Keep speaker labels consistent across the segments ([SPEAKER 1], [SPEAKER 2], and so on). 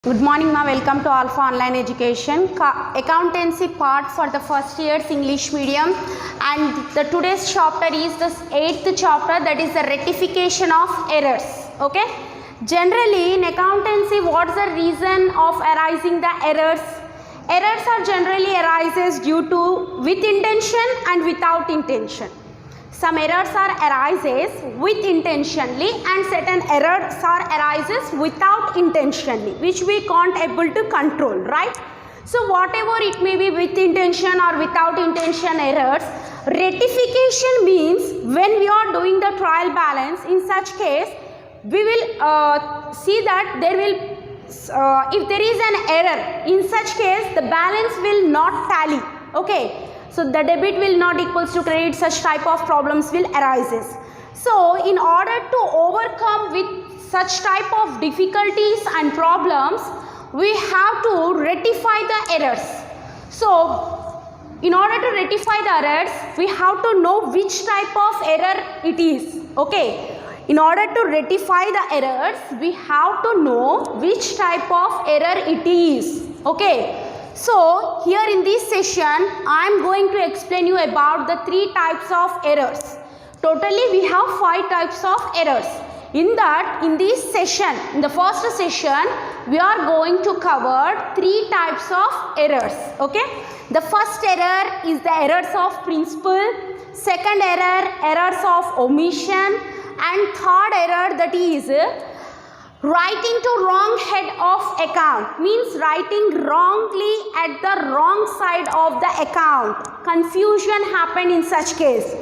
[SPEAKER 1] Good morning ma, welcome to Alpha Online Education. Accountancy part for the first year's English medium, and the today's chapter is the 8th chapter, that is the rectification of errors. Okay, generally in accountancy, what's the reason of arising the errors? Errors are generally arises due to with intention and without intention. Some errors are arises with intentionally and certain errors are arises without intentionally, which we can't able to control, right? So whatever it may be, with intention or without intention errors, rectification means when we are doing the trial balance, in such case we will see that there will if there is an error, in such case the balance will not tally. Okay, so the debit will not equals to credit, such type of problems will arises. So in order to overcome with such type of difficulties and problems, we have to rectify the errors. So in order to rectify the errors, we have to know which type of error it is. Okay, in order to rectify the errors, we have to know which type of error it is. Okay, so here in this session I am going to explain you about the 3 types of errors. Totally we have 5 types of errors. In this session, in the first session, we are going to cover 3 types of errors. Okay, the first error is the errors of principle, second error, errors of omission, and third error, that is writing to wrong head of account, means writing wrongly at the wrong side of the account. Confusion happened in such case.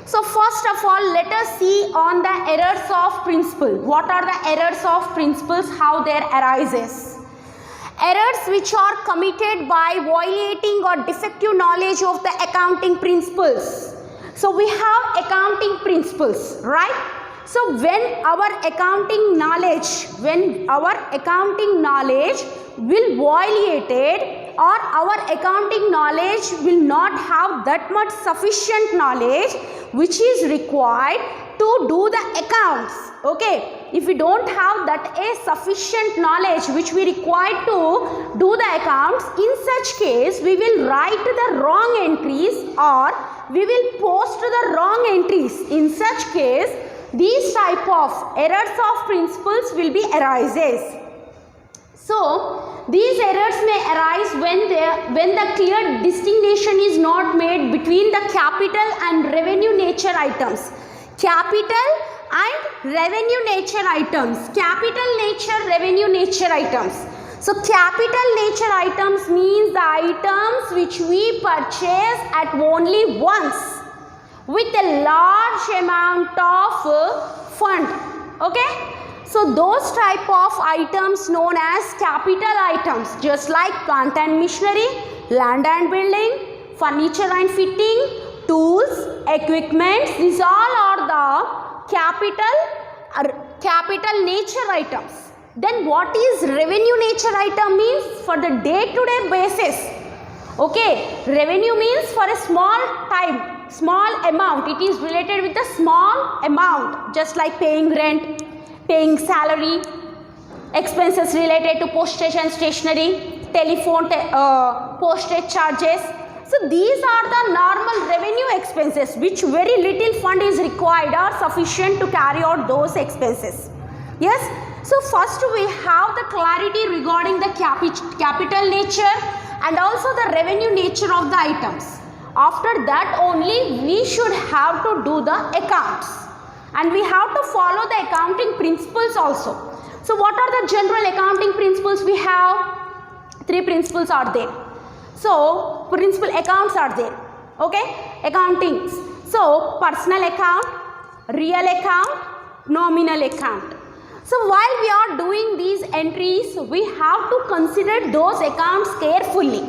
[SPEAKER 1] So first of all, let us see on the errors of principle. What are the errors of principles, how there arises? Errors which are committed by violating or defective knowledge of the accounting principles. So we have accounting principles, right? So when our accounting knowledge will violated, or our accounting knowledge will not have that much sufficient knowledge which is required to do the accounts. Okay, if we don't have that a sufficient knowledge which we require to do the accounts, in such case we will write the wrong entries or we will post the wrong entries. In such case, these type of errors of principles will be arises. So these errors may arise when the clear distinction is not made between the capital and revenue nature items. Capital and revenue nature items. Capital nature, revenue nature items. So capital nature items means the items which we purchase at only once with a large amount of fund. Okay, so those type of items known as capital items, just like plant and machinery, land and building, furniture and fitting, tools, equipment, these all are the capital nature items. Then what is revenue nature item means? For the day-to-day basis. Okay, revenue means for a small amount. It is related with a small amount, just like paying rent, paying salary, expenses related to postage and stationery, telephone postage charges. So these are the normal revenue expenses which very little fund is required or sufficient to carry out those expenses. Yes. So first we have the clarity regarding the capital nature and also the revenue nature of the items. After that only we should have to do the accounts, and we have to follow the accounting principles also. So what are the general accounting principles we have? 3 principles are there. So principal accounts are there. Okay, accountings. So personal account, real account, nominal account. So while we are doing these entries, we have to consider those accounts carefully.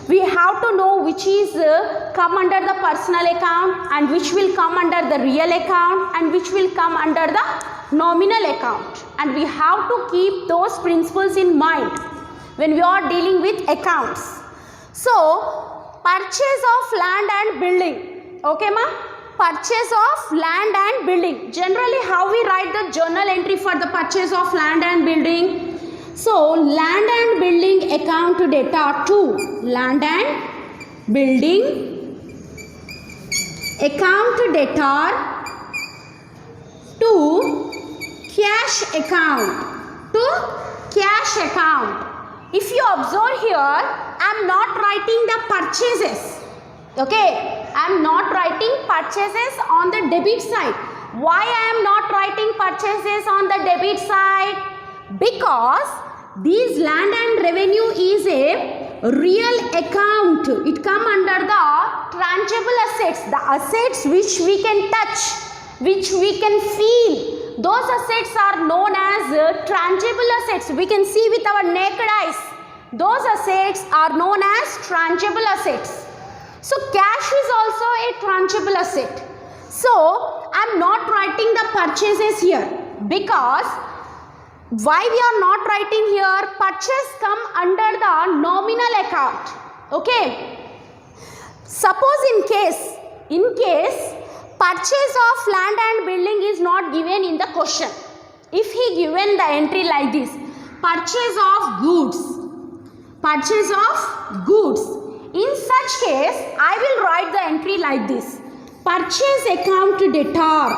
[SPEAKER 1] We have to know which is come under the personal account and which will come under the real account and which will come under the nominal account. And we have to keep those principles in mind when we are dealing with accounts. So purchase of land and building. Okay ma? Purchase of land and building. Generally how we write the journal entry for the purchase of land and building? So land and building account data to land and building account debtor to cash account. If you observe here, I am not writing the purchases. Okay, I am not writing purchases on the debit side. Why I am not writing purchases on the debit side? Because these land and revenue is a real account. It come under the tangible assets, the assets which we can touch, which we can feel. Those assets are known as tangible assets. We can see with our naked eyes. Those assets are known as tangible assets. So cash is also a tangible asset. So I am not writing the purchases here, because why we are not writing here? Purchase come under the nominal account. Okay. Suppose in case purchase of land and building is not given in the question. If he given the entry like this, purchase of goods. In such case, I will write the entry like this. Purchase account debtor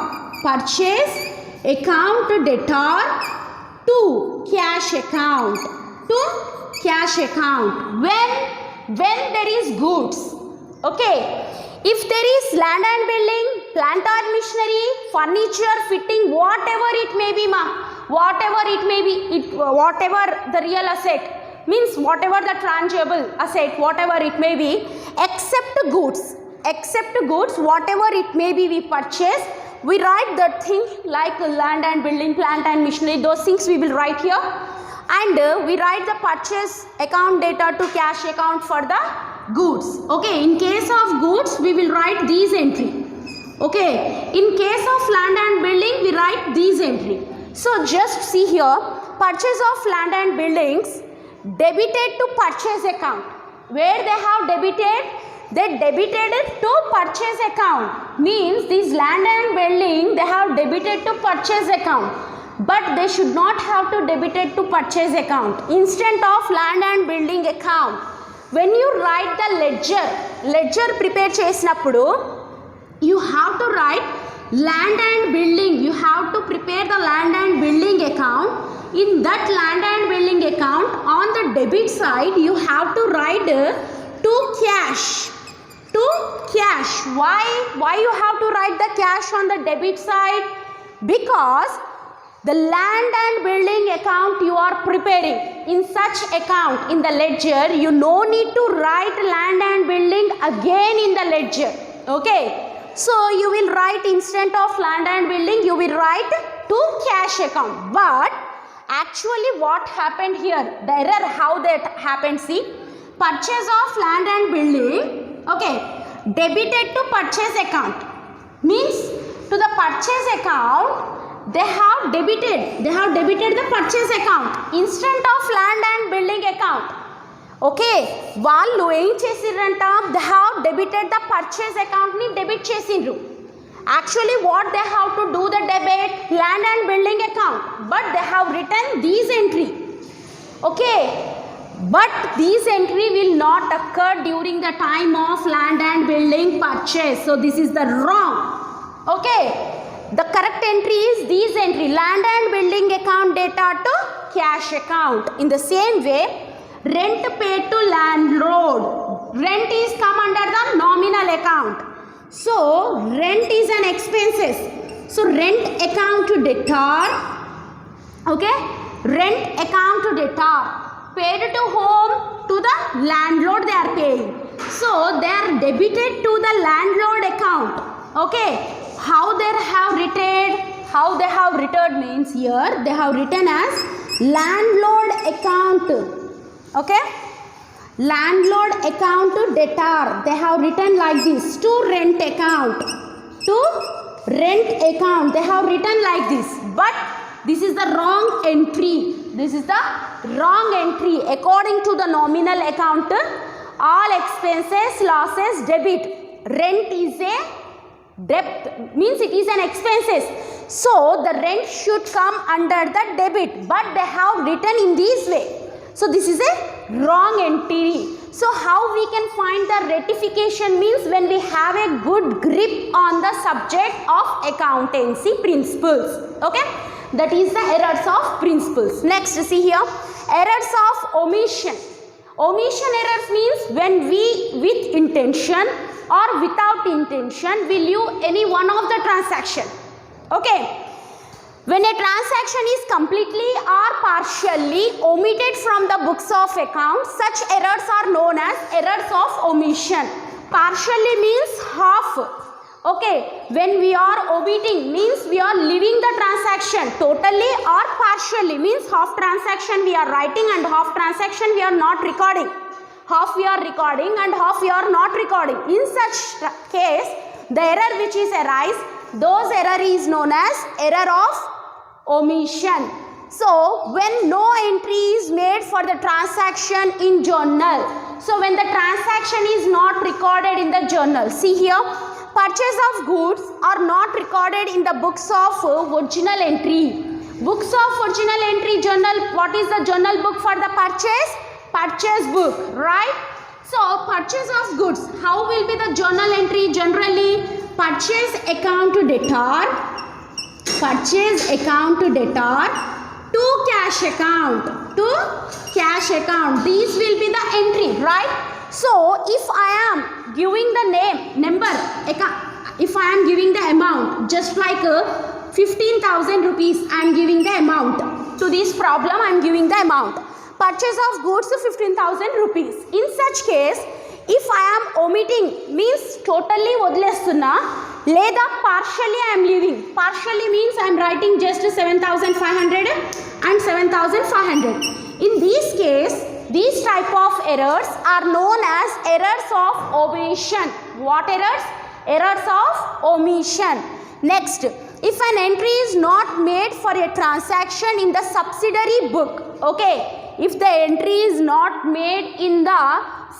[SPEAKER 1] to cash account. When there is goods. Okay. If there is land and building, plant or machinery, furniture, fitting, whatever it may be, whatever the real asset, means whatever the tangible asset, whatever it may be, except goods, whatever it may be we purchase, we write that thing like land and building, plant and machinery, those things we will write here, and we write the purchase account data to cash account for the goods. Okay, in case of goods we will write these entry. Okay, in case of land and building we write these entry. So just see here, purchase of land and buildings debited to purchase account. Where they have debited? They debited it to purchase account. Means this land and building they have debited to purchase account, but they should not have to debit it to purchase account. Instead of land and building account, when you write the ledger prepare chesinappudu, you have to write land and building. You have to prepare the land and building account. In that land and building account, on the debit side, you have to write to cash. Why you have to write the cash on the debit side? Because the land and building account you are preparing, in such account in the ledger, you no need to write land and building again in the ledger. Okay. So you will write, instead of land and building, you will write to cash account. But actually what happened here, the error how that happened, see, purchase of land and building, okay, debited to purchase account, means to the purchase account they have debited the purchase account instead of land and building account. Okay, వాళ్ళు ఏం చేసిరంట, they have debited the purchase account ni debit చేసిండ్రు. Actually what they have to do the debit, land and building account, but they have written these entry. Okay, but these entry will not occur during the time of land and building purchase. So this is the wrong. Okay, the correct entry is these entry, land and building account data to cash account. In the same way, rent paid to landlord, rent is come under the nominal account. So rent is an expenses. So rent account to debtor. Okay, rent account to debtor, paid to whom? To the landlord they are paying. So they are debited to the landlord account. Okay, how they have written means here they have written as landlord account. Okay, landlord account to debtor, they have written like this, to rent account, they have written like this, but this is the wrong entry. According to the nominal account, all expenses, losses, debit. Rent is a debt, means it is an expenses. So the rent should come under the debit, but they have written in this way. So this is a wrong entry. So how we can find the rectification means when we have a good grip on the subject of accountancy principles. Okay, that is the errors of principles. Next, see here, errors of omission. Omission errors means when we with intention or without intention we leave any one of the transaction. Okay. When a transaction is completely or partially omitted from the books of accounts, such errors are known as errors of omission. Partially means half. Okay, when we are omitting means we are leaving the transaction totally or partially means half transaction we are writing and half transaction we are not recording. Half we are recording and half we are not recording. In such case, the error which is arise, those error is known as error of omission. So when no entry is made for the transaction in journal, so when the transaction is not recorded in the journal, see here, purchase of goods are not recorded in the books of original entry. Books of original entry journal, what is the journal book for the purchase? Purchase book, right? So purchase of goods, how will be the journal entry generally? Purchase account to debtor, purchase account to debtor, to cash account, these will be the entry, right? So if I am giving the number, if I am giving the amount, just like 15,000 rupees I am giving the amount, to this problem I am giving the amount, purchase of goods 15,000 rupees. In such case, if I am omitting means totally వదిలేస్తున్నా లేదా partially I am leaving. Partially means I am writing just 7,500 and 7,500. In this case, these type of errors are known as errors of omission. What errors? Errors of omission. Next, if an entry is not made for a transaction in the subsidiary book, okay, if the entry is not made in the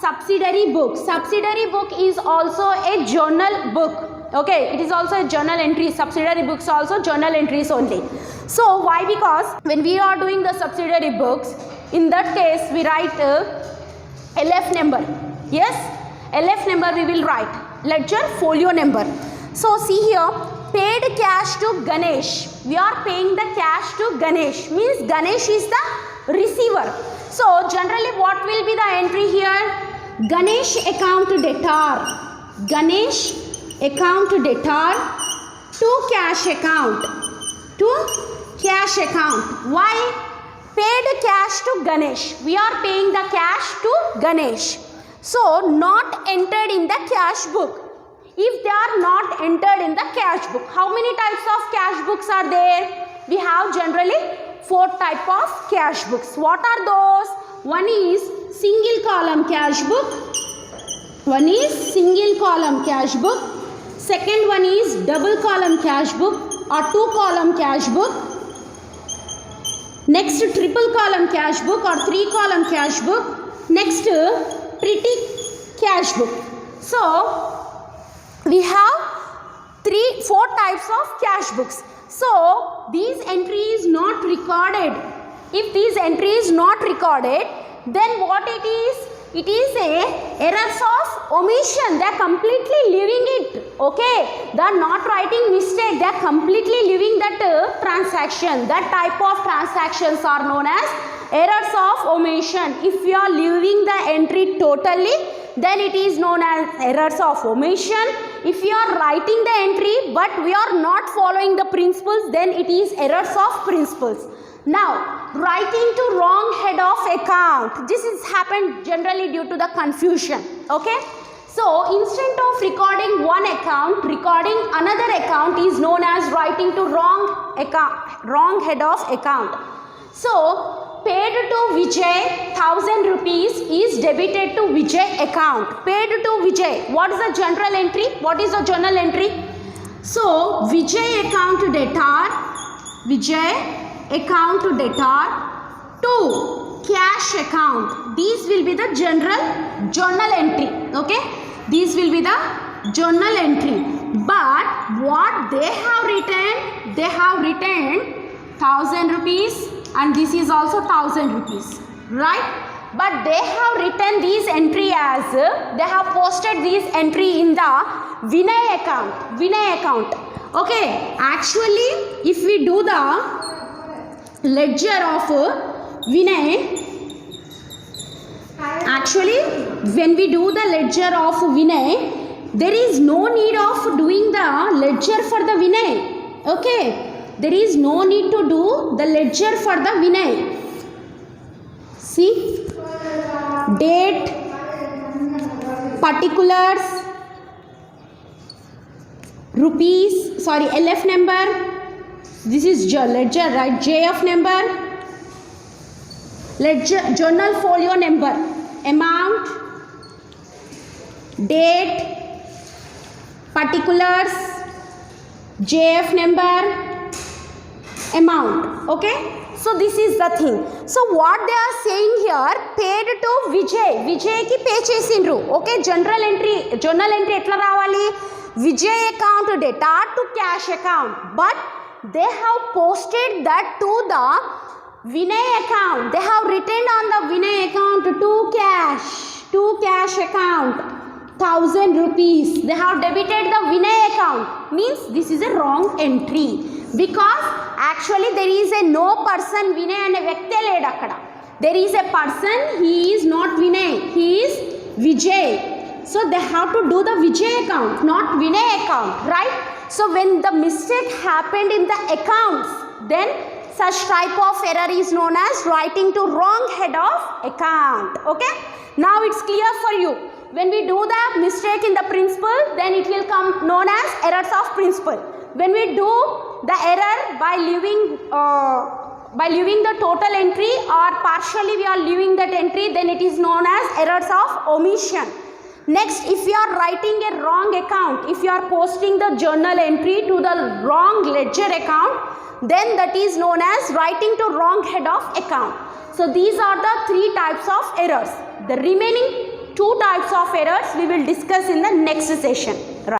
[SPEAKER 1] subsidiary book is also a journal book. Okay, it is also a journal entry. Subsidiary books also journal entries only. So why? Because when we are doing the subsidiary books, in that case we write LF number. Yes, LF number we will write. Ledger folio number. So see here, paid cash to Ganesh. We are paying the cash to Ganesh. Means Ganesh is the receiver. So generally what will be the entry here? Ganesh account debtor. Ganesh account debtor to cash account. To cash account. Why? Paid cash to Ganesh. We are paying the cash to Ganesh. So not entered in the cash book. If they are not entered in the cash book, how many types of cash books are there? We have generally 4 types of cash books. What are those? One is single column cash book. One is single column cash book. Second one is double column cash book or 2 column cash book. Next, triple column cash book or 3 column cash book. Next, pretty cash book. So we have 4 types of cash books. So these entries not recorded. If these entries not recorded, then what it is? It is a errors of omission. They are completely leaving it. Okay, they are not writing mistake. They are completely leaving that transaction. That type of transactions are known as errors of omission. If we are leaving the entry totally, then it is known as errors of omission. If we are writing the entry but we are not following the principles, then it is errors of principles. Now, writing to wrong head of account. This is happened generally due to the confusion. Okay. So, instead of recording one account, recording another account is known as writing to wrong head of account. So, paid to Vijay 1,000 rupees is debited to Vijay account. Paid to Vijay. What is the general entry? What is the journal entry? So, Vijay account to debtor. Vijay account to debtor to cash account. These will be the journal entry. Okay. These will be the journal entry. but what they have written 1000 rupees and this is also 1000 rupees, right? But they have written these entry as, they have posted these entry in the Vinay account. Okay, actually if we do the ledger of Vinay, actually when we do the ledger of Vinay, there is no need of doing the ledger for the Vinay. Okay, there is no need to do the ledger for the Vinay. See, date, particulars, rupees, sorry, LF number, this is ledger, right? JF number, ledger, journal folio number, amount, date, particulars, JF number, amount. Okay, so this is the thing. So what they are saying here, paid to Vijay ki pay chesindru. Okay, journal entry etla ravali, Vijay account data to cash account, but they have posted that to the Vinay account. They have written on the Vinay account to cash account 1000 rupees. They have debited the Vinay account. Means this is a wrong entry. Because actually there is a no person Vinay and a Vyakti led akkada. There is a person, he is not Vinay, he is Vijay. So they have to do the Vijay account, not Vinay account, right? So when the mistake happened in the accounts, then such type of error is known as writing to wrong head of account. Okay? Now it's clear for you. When we do the mistake in the principal, then it will come known as errors of principal. When we do the error by leaving the total entry or partially we are leaving that entry, then it is known as errors of omission. Next, if you are writing a wrong account, if you are posting the journal entry to the wrong ledger account, then that is known as writing to wrong head of account. So these are the 3 types of errors. The remaining 2 types of errors we will discuss in the next session.